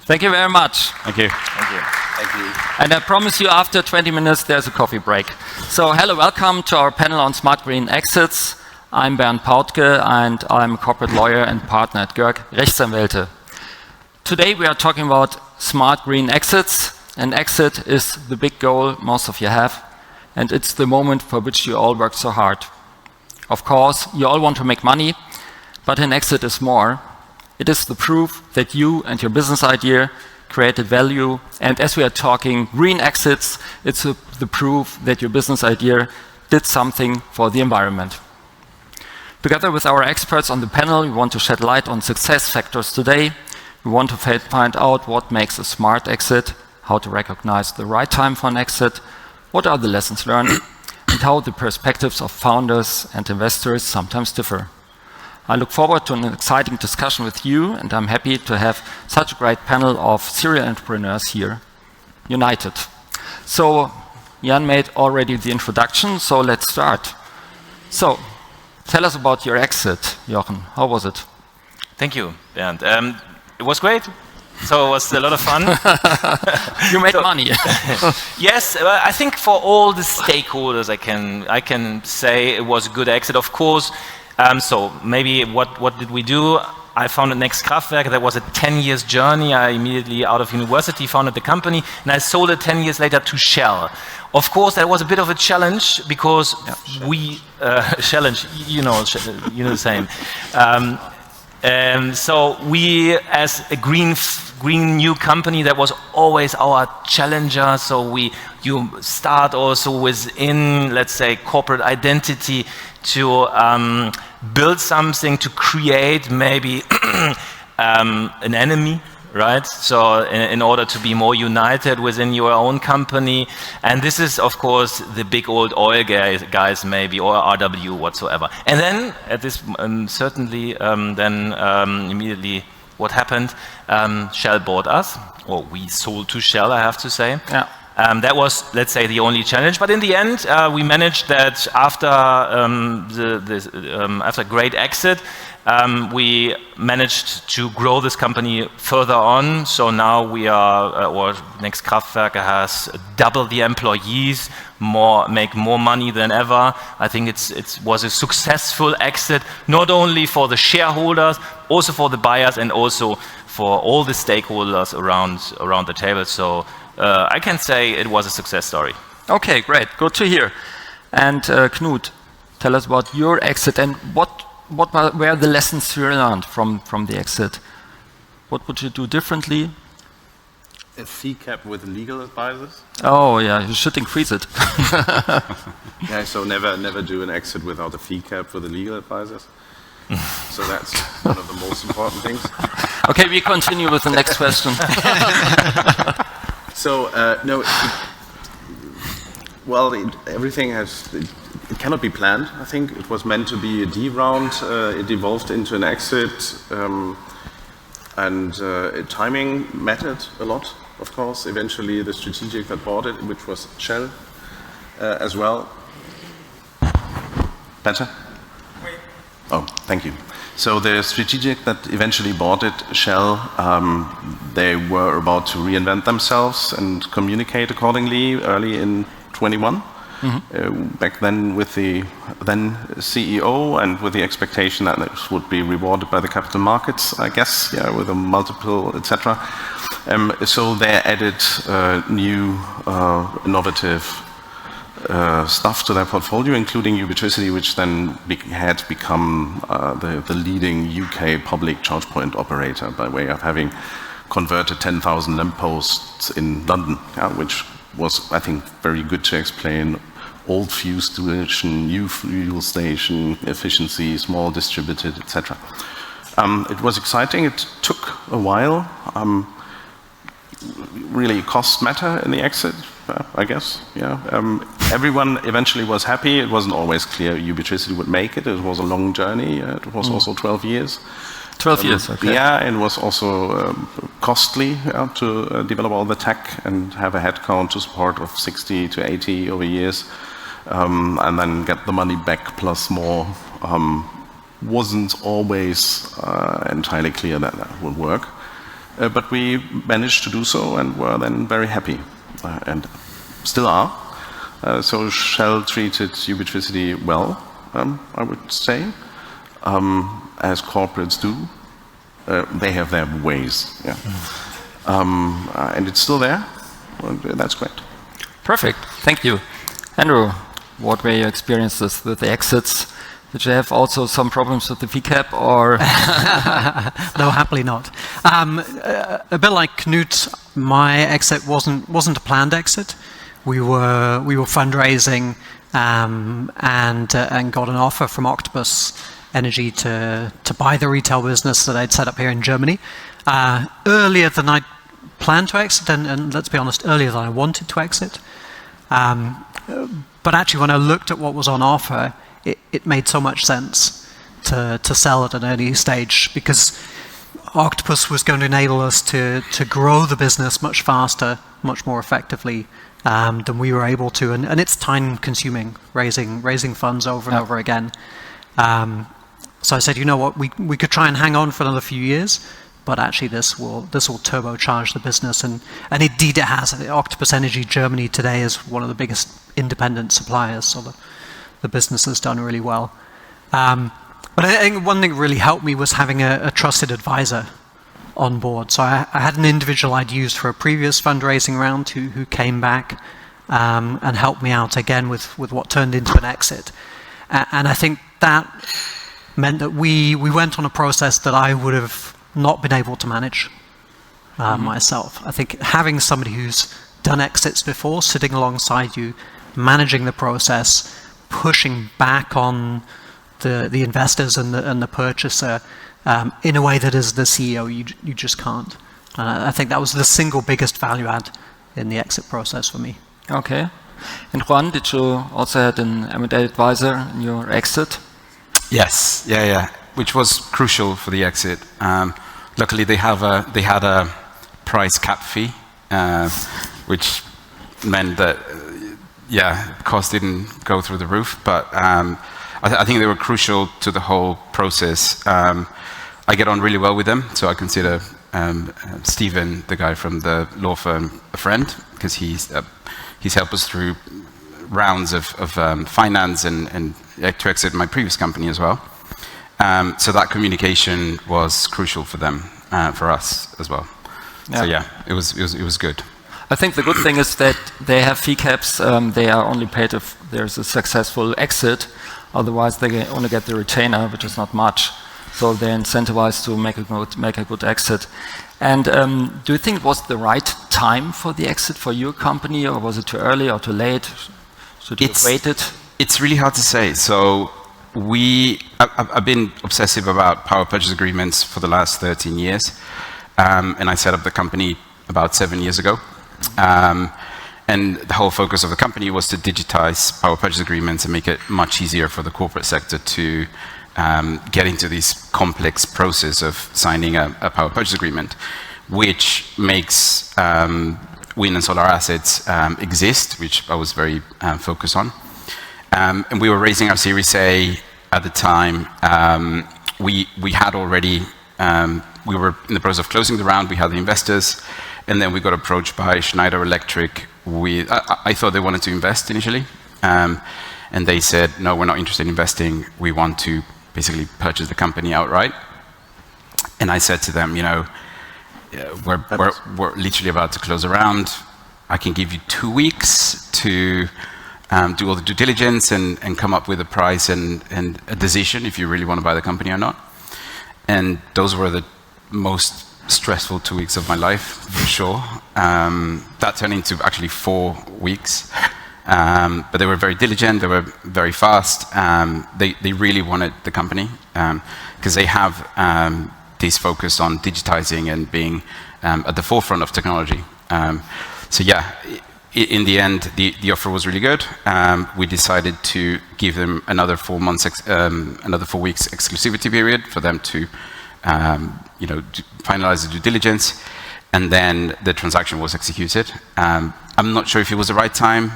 Thank you very much. Thank you. Thank you. Thank you. And I promise you after 20 minutes there's a coffee break. So hello, welcome to our panel on smart green exits. I'm Bernd Pautke and I'm a corporate lawyer and partner at Görg Rechtsanwälte. Today we are talking about smart green exits. An exit is the big goal most of you have, and it's the moment for which you all work so hard. Of course, you all want to make money, but an exit is more. It is the proof that you and your business idea created value, and as we are talking green exits, it's the proof that your business idea did something for the environment. Together with our experts on the panel, we want to shed light on success factors today. We want to find out what makes a smart exit, how to recognize the right time for an exit, what are the lessons learned, and how the perspectives of founders and investors sometimes differ. I look forward to an exciting discussion with you, and I'm happy to have such a great panel of serial entrepreneurs here, united. So, Jan made already the introduction, so let's start. So, tell us about your exit, Jochen. How was it? Thank you, Bernd. It was great. So it was a lot of fun. You made money. Yes, I think for all the stakeholders, I can say it was a good exit. Of course. So maybe what did we do? I founded Next Kraftwerk. That was a 10 years journey. I immediately out of university founded the company, and I sold it 10 years later to Shell. Of course, that was a bit of a challenge because we challenge. You know the same. So we, as a green new company, that was always our challenger. So you start also within, let's say, corporate identity to build something, to create maybe an enemy, right? So in order to be more united within your own company. And this is, of course, the big old oil guys maybe, or RW whatsoever. And then, at this certainly, immediately what happened, Shell bought us, or we sold to Shell, I have to say. Yeah. That was, let's say, the only challenge. But in the end, we managed that after after a great exit, we managed to grow this company further on. So now we are, or Next Kraftwerk has double the employees, make more money than ever. I think it was a successful exit, not only for the shareholders, also for the buyers, and also for all the stakeholders around the table. So I can say it was a success story. Okay, great. Good to hear. And Knut, tell us about your exit and what were the lessons you learned from the exit? What would you do differently? A fee cap with legal advisors? Oh yeah, you should increase it. Yeah, so never do an exit without a fee cap for the legal advisors. So that's one of the most important things. Okay, we continue with the next question. So no, everything it cannot be planned. I think it was meant to be a D round. It evolved into an exit, and timing mattered a lot. Of course, eventually the strategic that bought it, which was Shell, as well. Better? Wait. Oh, thank you. So the strategic that eventually bought it, Shell, they were about to reinvent themselves and communicate accordingly early in 21. Back then with the then CEO and with the expectation that it would be rewarded by the capital markets, I guess, with a multiple, etc. So they added new innovative stuff to their portfolio, including Ubitricity, which then had become the leading UK public charge point operator by way of having converted 10,000 lampposts in London, which was, I think, very good to explain old fuel station, new fuel station, efficiency, small distributed, etc. It was exciting. It took a while. Really, cost matter in the exit, I guess. Yeah. Everyone eventually was happy. It wasn't always clear Ubitricity would make it. It was a long journey. It was also 12 years. 12 years, okay. Yeah, and it was also costly to develop all the tech and have a headcount to support of 60 to 80 over years, and then get the money back plus more. Wasn't always entirely clear that that would work. but we managed to do so and were then very happy, and still are. So Shell treated Ubitricity well, I would say, as corporates do. They have their ways, yeah. And it's still there. Well, that's great. Perfect. Thank you. Andrew, what were your experiences with the exits? Did you have also some problems with the fee cap, or? No, happily not. A bit like Knut, my exit wasn't a planned exit. We were fundraising and got an offer from Octopus Energy to buy the retail business that I'd set up here in Germany earlier than I planned to exit, and let's be honest, earlier than I wanted to exit. But actually, when I looked at what was on offer, it made so much sense to sell at an early stage, because Octopus was going to enable us to grow the business much faster, much more effectively than we were able to, and it's time consuming raising funds over and over again. So I said, you know what, we could try and hang on for another few years, but actually this will turbocharge the business, and indeed it has. Octopus Energy Germany today is one of the biggest independent suppliers, so the business has done really well. But I think one thing that really helped me was having a trusted advisor on board. So I had an individual I'd used for a previous fundraising round who came back and helped me out again with what turned into an exit. And I think that meant that we went on a process that I would have not been able to manage myself. I think having somebody who's done exits before, sitting alongside you, managing the process, pushing back on the investors and the purchaser in a way that as the CEO you just can't. I think that was the single biggest value add in the exit process for me. Okay. And Juan, did you also have an M&A advisor in your exit? Yes, yeah, which was crucial for the exit. Luckily, they had a price cap fee, which meant that cost didn't go through the roof. But I think they were crucial to the whole process. I get on really well with them, so I consider Stephen, the guy from the law firm, a friend, because he's helped us through rounds of finance and to exit my previous company as well. So that communication was crucial for them, for us as well. Yeah. So yeah, it was good. I think the good thing is that they have fee caps. They are only paid if there's a successful exit. Otherwise, they only get the retainer, which is not much. So they're incentivized to make a good exit. And do you think it was the right time for the exit for your company, or was it too early or too late? Should you have waited? It's really hard to say. So I've been obsessive about power purchase agreements for the last 13 years. And I set up the company about 7 years ago. And the whole focus of the company was to digitize power purchase agreements and make it much easier for the corporate sector to get into this complex process of signing a power purchase agreement, which makes wind and solar assets exist, which I was very focused on. And we were raising our Series A at the time. We had already, we were in the process of closing the round, we had the investors, and then we got approached by Schneider Electric. I thought they wanted to invest initially, and they said, no, we're not interested in investing, we want to basically purchase the company outright. And I said to them, you know, we're literally about to close a round. I can give you 2 weeks to do all the due diligence and come up with a price and a decision if you really want to buy the company or not. And those were the most stressful 2 weeks of my life, for sure. That turned into actually 4 weeks. But they were very diligent, they were very fast. They really wanted the company because they have this focus on digitizing and being at the forefront of technology. So yeah, in the end, the offer was really good. We decided to give them another 4 months, another 4 weeks exclusivity period for them to, finalize the due diligence, and then the transaction was executed. I'm not sure if it was the right time,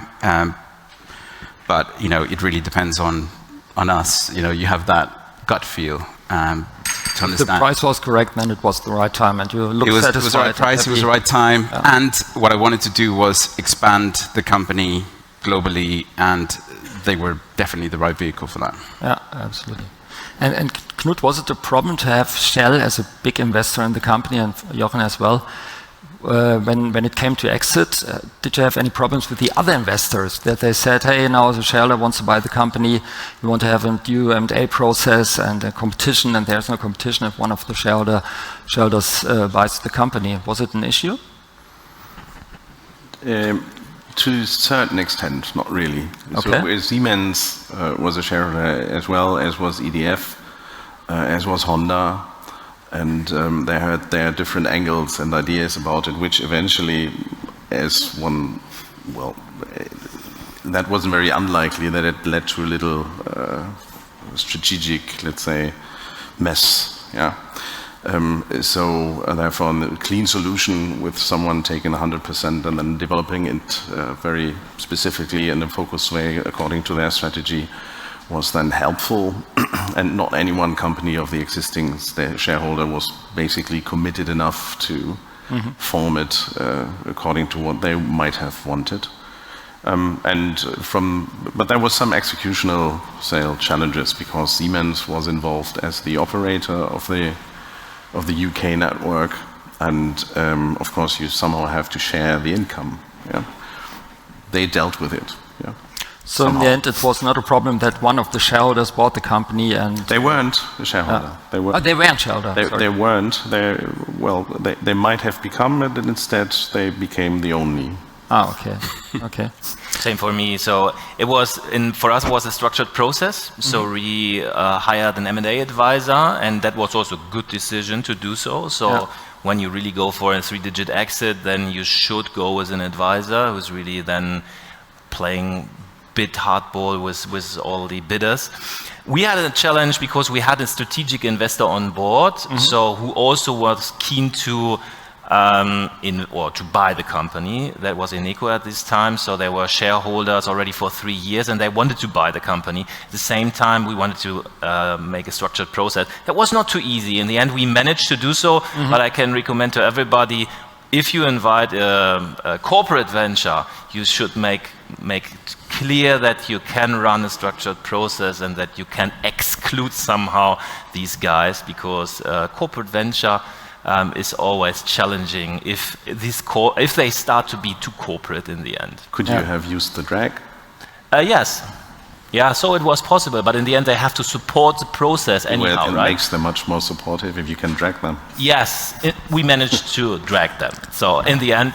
but it really depends on us. You have that gut feel to understand. The price was correct, then it was the right time, and you looked satisfied. It was the right price, it was the right time, and what I wanted to do was expand the company globally, and they were definitely the right vehicle for that. Yeah, absolutely. And Knut, was it a problem to have Shell as a big investor in the company, and Jochen as well? When it came to exit, did you have any problems with the other investors that they said, hey, now the shareholder wants to buy the company, we want to have a due M&A process and a competition, and there's no competition if one of the shareholders buys the company. Was it an issue? To a certain extent, not really. Okay. So Siemens was a shareholder as well, as was EDF, as was Honda. And they had their different angles and ideas about it, which eventually, as one, well, that wasn't very unlikely that it led to a little strategic, let's say, mess. Yeah. So therefore, a clean solution with someone taking 100% and then developing it very specifically in a focused way according to their strategy was then helpful, and not any one company of the existing shareholder was basically committed enough to form it according to what they might have wanted. But there was some executional sale challenges because Siemens was involved as the operator of the UK network, and of course you somehow have to share the income. Yeah? They dealt with it. Yeah? So somehow. In the end, it was not a problem that one of the shareholders bought the company, and they weren't a shareholder. They weren't shareholder. They weren't. They might have become, but instead they became the only. Ah, okay, okay. Same for me. So it was for us it was a structured process. So we hired an M&A advisor, and that was also a good decision to do so. So when you really go for a 3-digit exit, then you should go with an advisor who's really then playing bid hardball with all the bidders. We had a challenge because we had a strategic investor on board, so who also was keen to to buy the company. That was Eneco at this time, so they were shareholders already for 3 years, and they wanted to buy the company. At the same time, we wanted to make a structured process. That was not too easy. In the end, we managed to do so, but I can recommend to everybody, if you invite a corporate venture, you should make it clear that you can run a structured process and that you can exclude somehow these guys, because corporate venture is always challenging if they start to be too corporate in the end. Could you have used the drag? Yes. Yeah, so it was possible, but in the end they have to support the process anyhow, it right? makes them much more supportive if you can drag them. Yes, we managed to drag them. So in the end,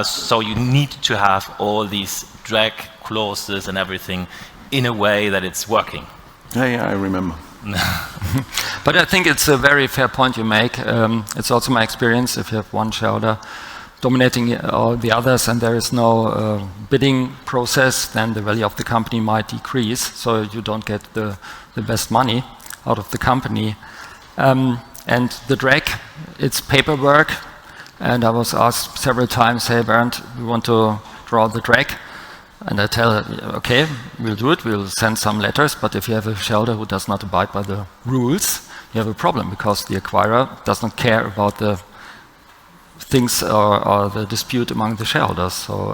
so you need to have all these drag clauses and everything in a way that it's working. Yeah, I remember. But I think it's a very fair point you make. It's also my experience, if you have one shareholder dominating all the others and there is no bidding process, then the value of the company might decrease, so you don't get the best money out of the company. And the drag, it's paperwork, and I was asked several times, hey Bernd, we want to draw the drag. And I tell her, okay, we'll do it, we'll send some letters, but if you have a shareholder who does not abide by the rules, you have a problem, because the acquirer does not care about the things or the dispute among the shareholders. So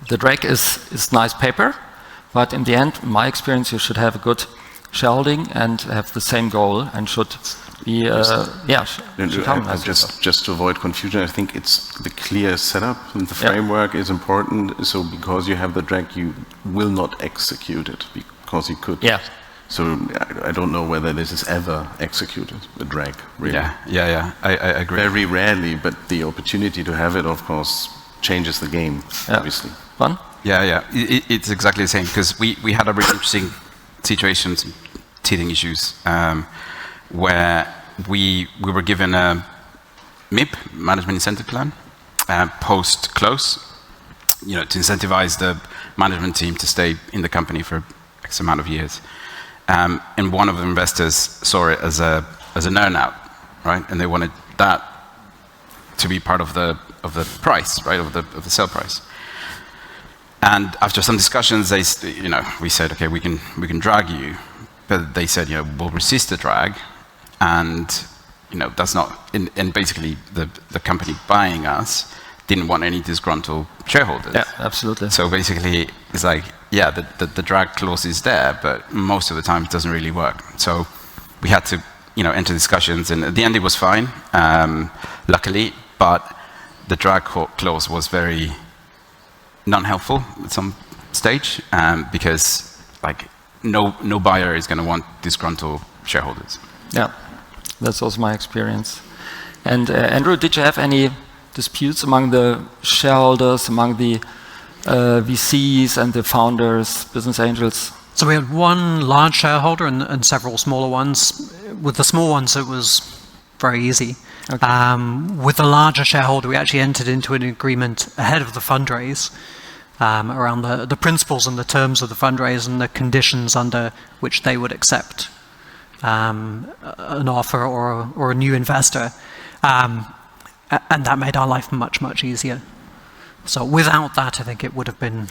the drag is nice paper, but in the end, in my experience, you should have a good shareholding and have the same goal, and should be, just to avoid confusion, I think it's the clear setup and the framework is important. So because you have the drag, you will not execute it, because you could. Yeah. So I don't know whether this is ever executed, the drag, really. Yeah, I agree. Very rarely, but the opportunity to have it, of course, changes the game, obviously. Fun? Yeah. It's exactly the same, because we had a really interesting situation, some teething issues, where we were given a MIP, Management Incentive Plan, post-close, to incentivize the management team to stay in the company for X amount of years. And one of the investors saw it as an earn-out, right? And they wanted that to be part of the price, right, of the sale price. And after some discussions, we said, okay, we can drag you, but they said, we'll resist the drag, and that's not. And basically, the company buying us didn't want any disgruntled shareholders. Yeah, absolutely. So basically, it's like, yeah, the drag clause is there, but most of the time it doesn't really work. So we had to, enter discussions, and at the end it was fine, luckily. But the drag clause was very non-helpful at some stage, because like no buyer is going to want disgruntled shareholders. Yeah, that's also my experience. And Andrew, did you have any disputes among the shareholders, among the VCs and the founders, business angels? So we had one large shareholder and several smaller ones. With the small ones, it was very easy. Okay. With the larger shareholder, we actually entered into an agreement ahead of the fundraise around the principles and the terms of the fundraise and the conditions under which they would accept an offer or a new investor. And that made our life much, much easier. So without that, I think it would have been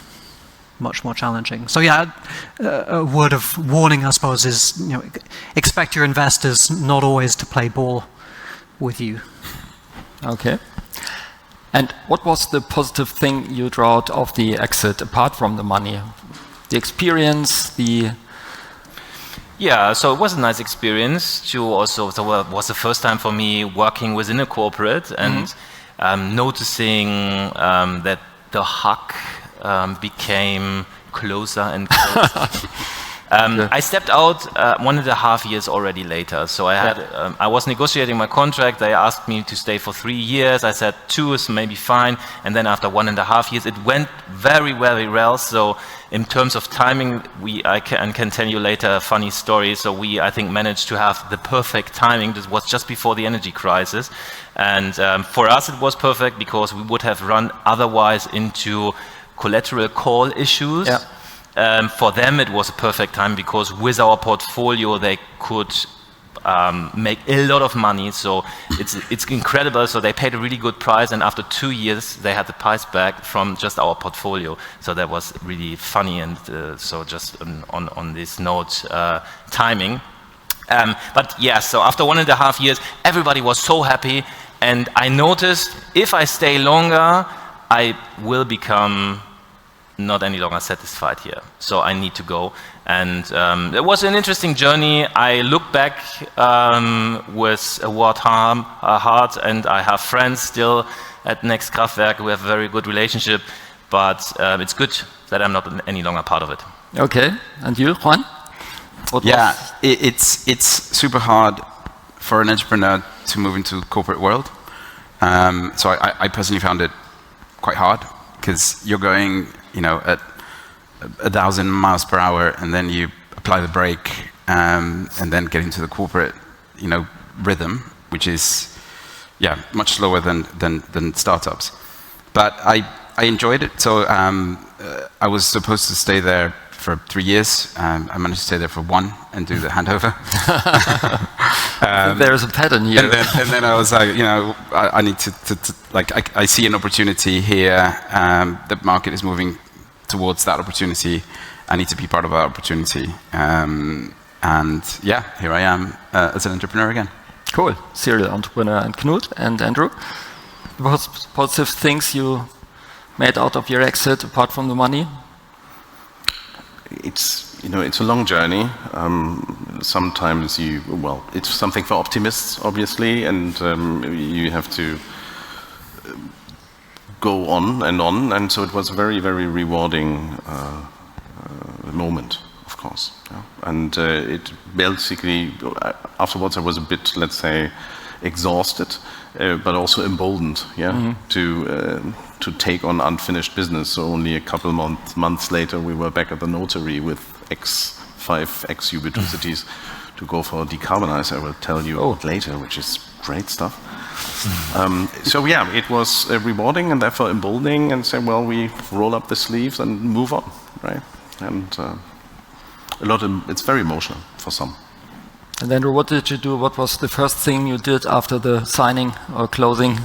much more challenging. So yeah, a word of warning, I suppose, is expect your investors not always to play ball with you. Okay. And what was the positive thing you drew out of the exit, apart from the money? The experience, Yeah, so it was a nice experience to also, so it was the first time for me working within a corporate and noticing that the hug became closer and closer. I stepped out 1.5 years already later. So I was negotiating my contract. They asked me to stay for 3 years. I said 2 is maybe fine. And then after 1.5 years, it went very, very well. So in terms of timing, I can tell you later a funny story. So I think, managed to have the perfect timing. This was just before the energy crisis. And for us, it was perfect because we would have run otherwise into collateral call issues. Yeah. For them, it was a perfect time because with our portfolio, they could make a lot of money. So it's incredible. So they paid a really good price, and after 2 years, they had the price back from just our portfolio. So that was really funny. And so just on this note, timing. But yeah, so after 1.5 years, everybody was so happy, and I noticed if I stay longer, I will become not any longer satisfied here. So I need to go. And it was an interesting journey. I look back with a warm heart, and I have friends still at Next Kraftwerk. We have a very good relationship, but it's good that I'm not any longer part of it. Okay, and you, Juan? It's super hard for an entrepreneur to move into the corporate world. So I personally found it quite hard because you're going, at 1,000 miles per hour, and then you apply the brake, and then get into the corporate, rhythm, which is, much slower than startups. But I enjoyed it. So I was supposed to stay there for 3 years. I managed to stay there for 1 and do the handover. There's a pattern here. And then I was like, I need to I see an opportunity here. The market is moving towards that opportunity. I need to be part of that opportunity. And yeah, here I am as an entrepreneur again. Cool. Serial entrepreneur. And Knut and Andrew, what positive things you made out of your exit apart from the money? It's a long journey. Sometimes it's something for optimists, obviously, and you have to go on, and so it was a very, very rewarding moment, of course. Yeah. And it basically, afterwards I was a bit, let's say, exhausted, but also emboldened, to take on unfinished business. So only a couple months later, we were back at the notary with 5 ex-ubiquitosities to go for decarbonize. I will tell you later, which is great stuff. So yeah, it was rewarding and therefore emboldening, and say, well, we roll up the sleeves and move on, right? And it's very emotional for some. And Andrew, what did you do? What was the first thing you did after the signing or closing?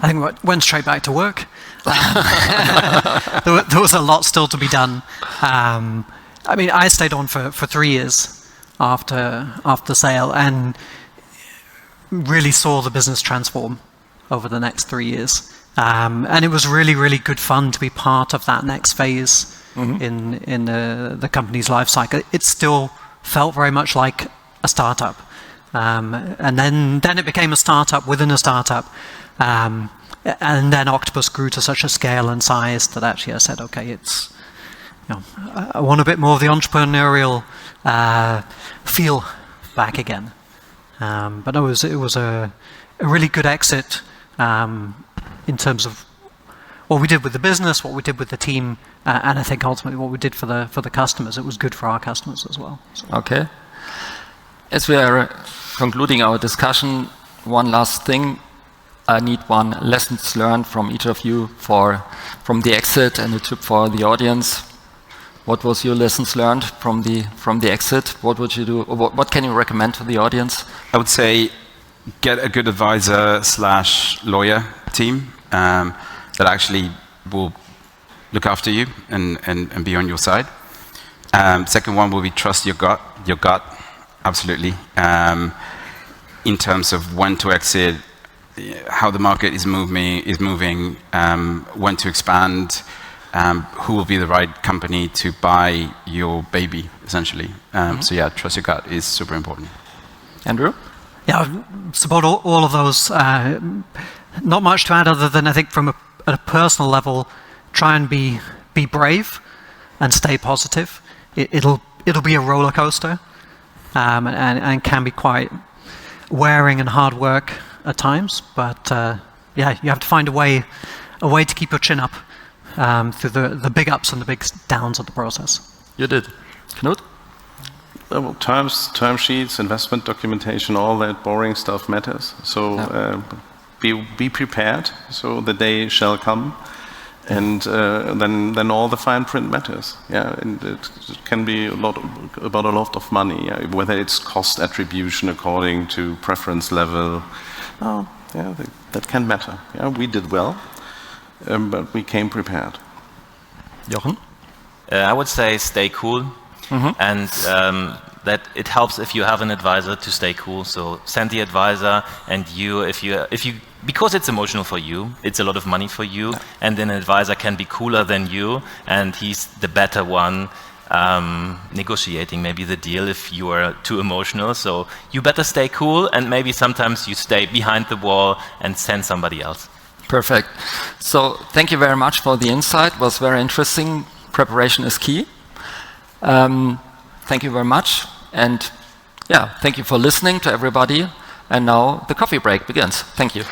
I think I went straight back to work. There was a lot still to be done. I stayed on for 3 years, after sale, and really saw the business transform over the next 3 years. And it was really, really good fun to be part of that next phase in the company's life cycle. It still felt very much like a startup. And then it became a startup within a startup. And then Octopus grew to such a scale and size that actually I said, okay, I want a bit more of the entrepreneurial feel back again. But it was a really good exit in terms of what we did with the business, what we did with the team, and I think ultimately what we did for the customers. It was good for our customers as well. So. Okay. As we are concluding our discussion, one last thing. I need one lessons learned from each of you from the exit and a tip for the audience. What was your lessons learned from the exit? What would you do? What can you recommend to the audience? I would say get a good advisor/lawyer team that actually will look after you and be on your side. Second one will be trust your gut, absolutely. In terms of when to exit, how the market is moving, when to expand, who will be the right company to buy your baby, essentially. So yeah, trust your gut is super important. Andrew? Yeah, I support all of those. Not much to add other than I think at a personal level, try and be brave and stay positive. It'll be a roller coaster and can be quite wearing and hard work at times. But yeah, you have to find a way to keep your chin up through the big ups and the big downs of the process. You did. Knut? Well, term sheets, investment documentation, all that boring stuff matters. So be prepared. So the day shall come, and then all the fine print matters. Yeah, and it can be about a lot of money. Yeah? Whether it's cost attribution according to preference level. Oh, yeah, that can matter. Yeah, we did well, but we came prepared. Jochen? I would say stay cool. And that it helps if you have an advisor to stay cool. So send the advisor, and if you because it's emotional for you, it's a lot of money for you, and then an advisor can be cooler than you, and he's the better one negotiating maybe the deal if you are too emotional. So you better stay cool, and maybe sometimes you stay behind the wall and send somebody else. Perfect. So thank you very much for the insight. It was very interesting. Preparation is key. Thank you very much, and yeah, thank you for listening to everybody. And now the coffee break begins. Thank you.